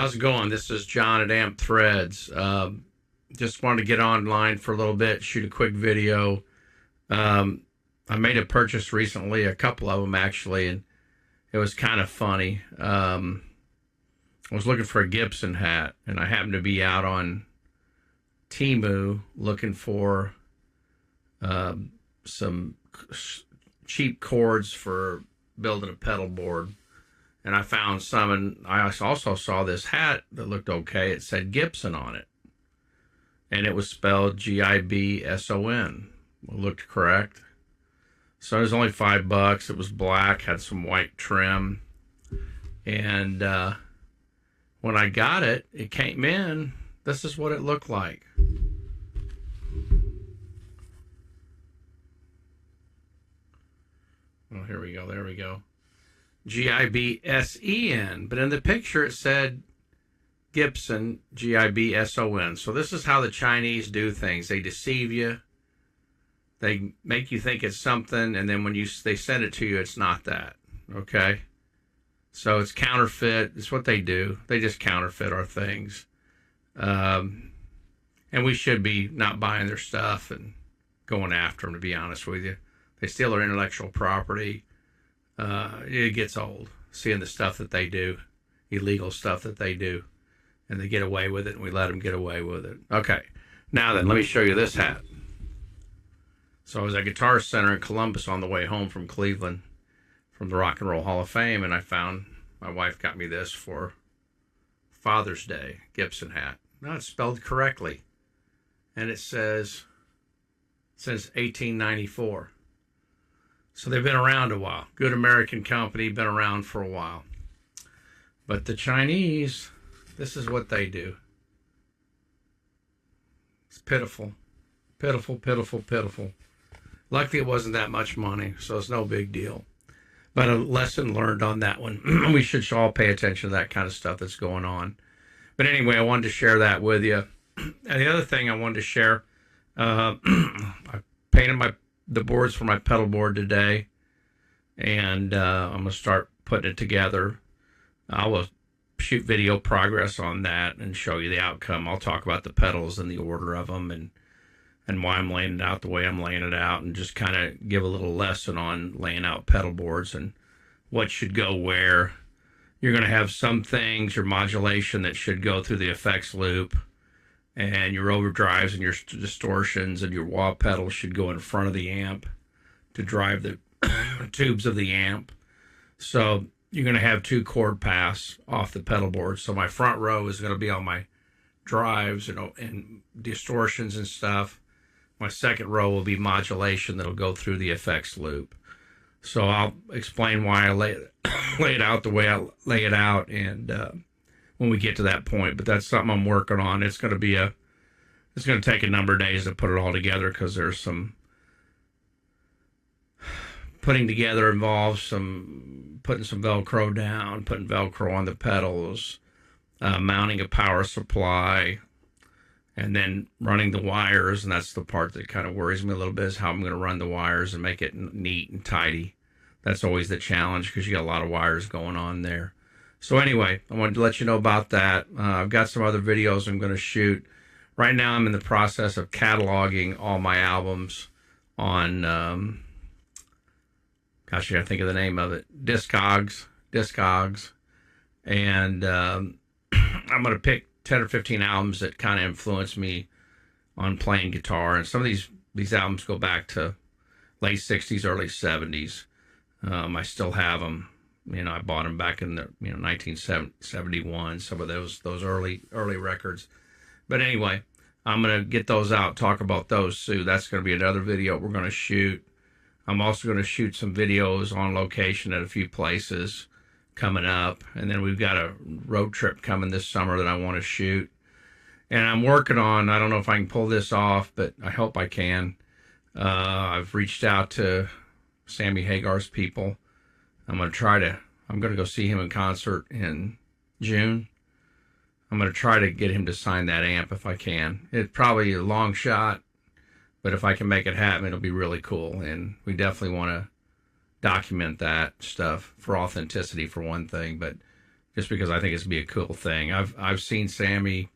How's it going? This is John at Amp Threads. Just wanted to get online for a little bit, shoot a quick video. I made a purchase recently, a couple of them actually, and it was kind of funny. I was looking for a Gibson hat, and I happened to be out on Temu looking for some cheap cords for building a pedal board. And I found some, and I also saw this hat that looked okay. It said Gibson on it, and it was spelled Gibson. It looked correct. So it was only $5. It was black, had some white trim, and when I got it, it came in. This is what it looked like. Oh, here we go. There we go. Gibson, but in the picture it said Gibson, Gibson. So this is how the Chinese do things. They deceive you. They make you think it's something, and then when they send it to you, it's not that. Okay? So it's counterfeit. It's what they do. They just counterfeit our things. And we should be not buying their stuff and going after them, to be honest with you. They steal our intellectual property. It gets old seeing the stuff that they do, illegal stuff that they do, and they get away with it, and we let them get away with it. Okay, now then, let me show you this hat. So I was at Guitar Center in Columbus on the way home from Cleveland, from the Rock and Roll Hall of Fame, and I found my wife got me this for Father's Day, Gibson hat. Now it's spelled correctly, and it says since 1894. So they've been around a while. Good American company, been around for a while. But the Chinese, this is what they do. It's pitiful. Pitiful, pitiful, pitiful. Luckily, it wasn't that much money, so it's no big deal. But a lesson learned on that one. We should all pay attention to that kind of stuff that's going on. But anyway, I wanted to share that with you. And the other thing I wanted to share, I painted the boards for my pedal board today, and I'm going to start putting it together. I will shoot video progress on that and show you the outcome. I'll talk about the pedals and the order of them and why I'm laying it out the way I'm laying it out, and just kind of give a little lesson on laying out pedal boards and what should go where. You're going to have some things, your modulation, that should go through the effects loop, and your overdrives and your distortions and your wah pedals should go in front of the amp to drive the tubes of the amp. So you're going to have 2 chord paths off the pedal board. So my front row is going to be on my drives and distortions and stuff. My second row will be modulation that'll go through the effects loop. So I'll explain why I lay it out the way I lay it out, and when we get to that point. But that's something I'm working on. It's going to take a number of days to put it all together, because there's some putting together involves some putting some Velcro down, putting Velcro on the pedals, mounting a power supply, and then running the wires. And that's the part that kind of worries me a little bit, is how I'm going to run the wires and make it neat and tidy. That's always the challenge, because you got a lot of wires going on there. So anyway, I wanted to let you know about that. I've got some other videos I'm going to shoot. Right now I'm in the process of cataloging all my albums on, gosh, I gotta think of the name of it, Discogs. And I'm going to pick 10 or 15 albums that kind of influenced me on playing guitar. And some of these albums go back to late 60s, early 70s. I still have them. I bought them back in the 1971. Some of those early records. But anyway, I'm gonna get those out. Talk about those too. That's gonna be another video we're gonna shoot. I'm also gonna shoot some videos on location at a few places coming up, and then we've got a road trip coming this summer that I want to shoot. And I'm working on. I don't know if I can pull this off, but I hope I can. I've reached out to Sammy Hagar's people. I'm going to go see him in concert in June. I'm going to try to get him to sign that amp if I can. It's probably a long shot, but if I can make it happen, it'll be really cool. And we definitely want to document that stuff for authenticity, for one thing, but just because I think it's be a cool thing. I've seen Sammy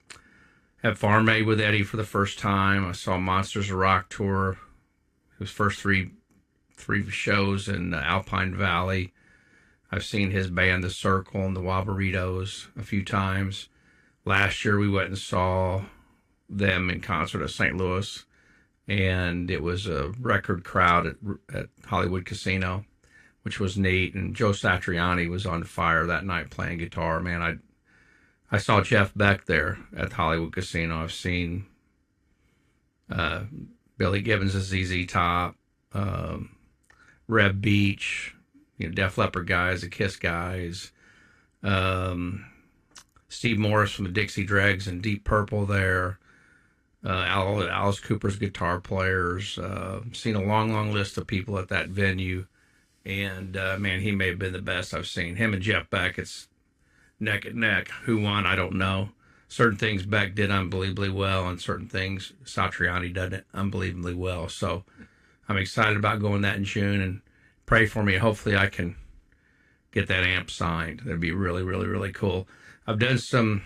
have Farm Aid with Eddie for the first time. I saw Monsters of Rock tour, his first three shows in Alpine Valley. I've seen his band, The Circle, and the Wabaritos a few times. Last year we went and saw them in concert at St. Louis, and it was a record crowd at Hollywood Casino, which was neat. And Joe Satriani was on fire that night playing guitar. Man, I saw Jeff Beck there at the Hollywood Casino. I've seen Billy Gibbons' ZZ Top, Reb Beach, Def Leppard guys, the Kiss guys, Steve Morris from the Dixie Dregs and Deep Purple there, Alice Cooper's guitar players. Seen a long list of people at that venue, and man, he may have been the best I've seen. Him and Jeff Beck, it's neck and neck. Who won, I don't know. Certain things Beck did unbelievably well, and certain things Satriani did unbelievably well. So I'm excited about going that in June, and pray for me. Hopefully I can get that amp signed. That'd be really cool. I've done some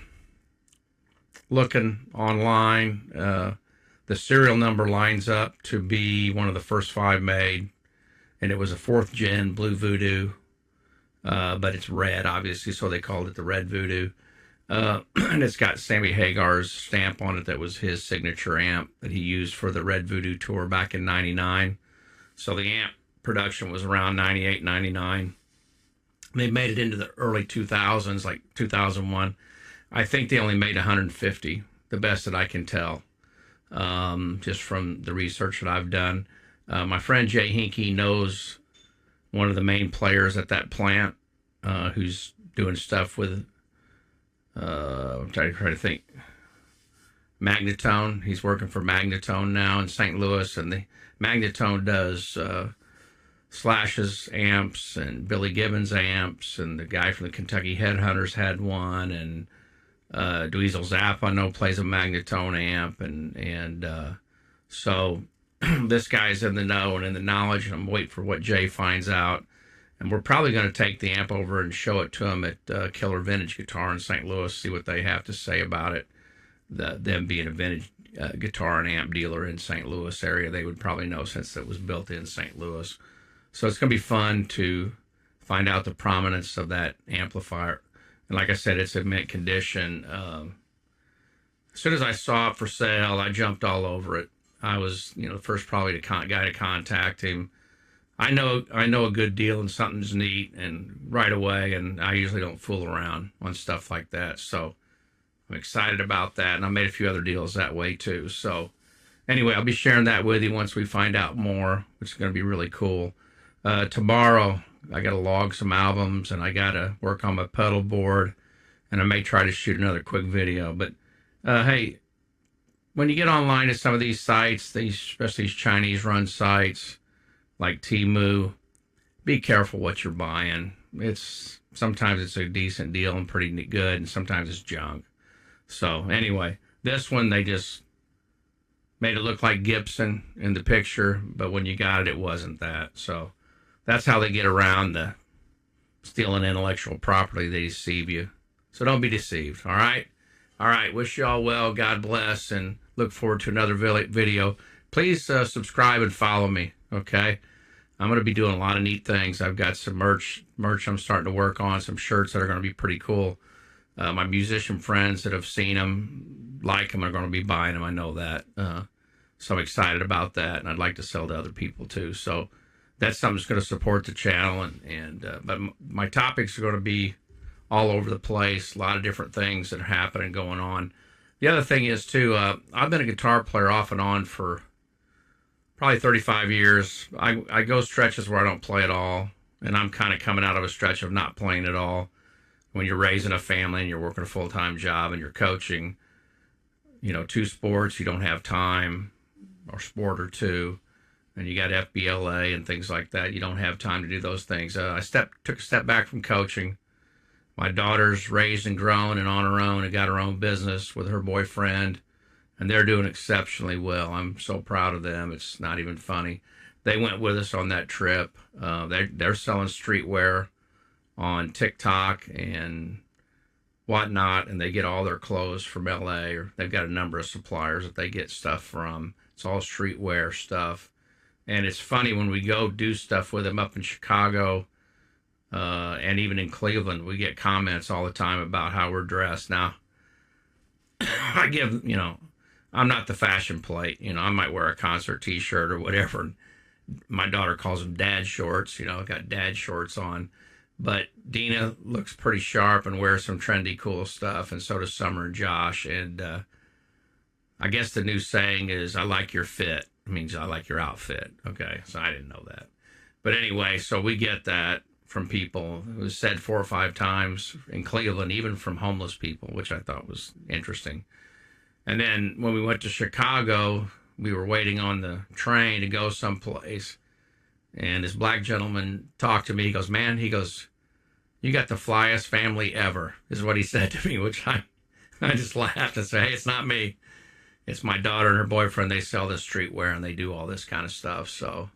looking online. The serial number lines up to be one of the first 5 made, and it was a 4th gen Blue Voodoo, but it's red, obviously, so they called it the Red Voodoo. And it's got Sammy Hagar's stamp on it. That was his signature amp that he used for the Red Voodoo tour back in '99. So the amp production was around 98, 99. They made it into the early 2000s, like 2001. I think they only made 150, the best that I can tell, just from the research that I've done. My friend Jay Hinkey knows one of the main players at that plant, who's doing stuff with, I'm trying to think, Magnatone. He's working for Magnatone now in St. Louis, and the Magnatone does Slash's amps and Billy Gibbons amps, and the guy from the Kentucky Headhunters had one, and Dweezil Zapp, I know, plays a Magnatone amp, and so this guy's in the know and in the knowledge, and I'm waiting for what Jay finds out, and we're probably going to take the amp over and show it to him at Killer Vintage Guitar in St. Louis, see what they have to say about it. Them being a vintage guitar and amp dealer in St. Louis area, they would probably know since it was built in St. Louis. So it's going to be fun to find out the prominence of that amplifier. And like I said, it's in mint condition. As soon as I saw it for sale, I jumped all over it. I was, the first probably guy to contact him. I know a good deal and something's neat, and right away, and I usually don't fool around on stuff like that. So I'm excited about that, and I made a few other deals that way too. So anyway, I'll be sharing that with you once we find out more, which is going to be really cool. Tomorrow, I got to log some albums, and I got to work on my pedal board, and I may try to shoot another quick video. But hey, when you get online to some of these sites, especially these Chinese-run sites like Temu, be careful what you're buying. Sometimes it's a decent deal and pretty good, and sometimes it's junk. So anyway, this one, they just made it look like Gibson in the picture, but when you got it, it wasn't that. So that's how they get around the stealing intellectual property. They deceive you. So don't be deceived, all right? All right, wish you all well. God bless, and look forward to another video. Please subscribe and follow me, okay? I'm going to be doing a lot of neat things. I've got some merch I'm starting to work on, some shirts that are going to be pretty cool. My musician friends that have seen them, like them, are going to be buying them. I know that. So I'm excited about that, and I'd like to sell to other people too. So that's something that's going to support the channel. But my topics are going to be all over the place. A lot of different things that are happening, going on. The other thing is too, I've been a guitar player off and on for probably 35 years. I go stretches where I don't play at all, and I'm kind of coming out of a stretch of not playing at all. When you're raising a family and you're working a full-time job and you're coaching, 2 sports, you don't have time, or sport or 2, and you got FBLA and things like that. You don't have time to do those things. I took a step back from coaching. My daughter's raised and grown and on her own and got her own business with her boyfriend, and they're doing exceptionally well. I'm so proud of them. It's not even funny. They went with us on that trip. They're selling streetwear on TikTok, and whatnot, and they get all their clothes from LA, or they've got a number of suppliers that they get stuff from. It's all streetwear stuff. And it's funny when we go do stuff with them up in Chicago, and even in Cleveland, we get comments all the time about how we're dressed. Now, I give, I'm not the fashion plate. I might wear a concert t-shirt or whatever. My daughter calls them dad shorts. I got dad shorts on. But Dina looks pretty sharp and wears some trendy, cool stuff. And so does Summer and Josh. And I guess the new saying is, I like your fit. It means I like your outfit. Okay, so I didn't know that. But anyway, so we get that from people. It was said 4 or 5 times in Cleveland, even from homeless people, which I thought was interesting. And then when we went to Chicago, we were waiting on the train to go someplace. And this black gentleman talked to me. He goes, man, you got the flyest family ever, is what he said to me, which I just laughed and said, hey, it's not me. It's my daughter and her boyfriend. They sell this streetwear and they do all this kind of stuff. So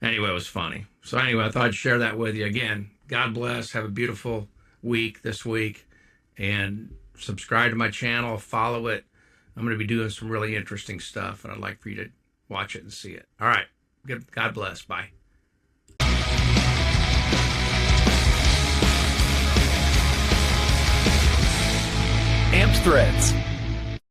anyway, it was funny. So anyway, I thought I'd share that with you. Again, God bless. Have a beautiful week this week. And subscribe to my channel. Follow it. I'm going to be doing some really interesting stuff, and I'd like for you to watch it and see it. All right. God bless. Bye. Amp Threads.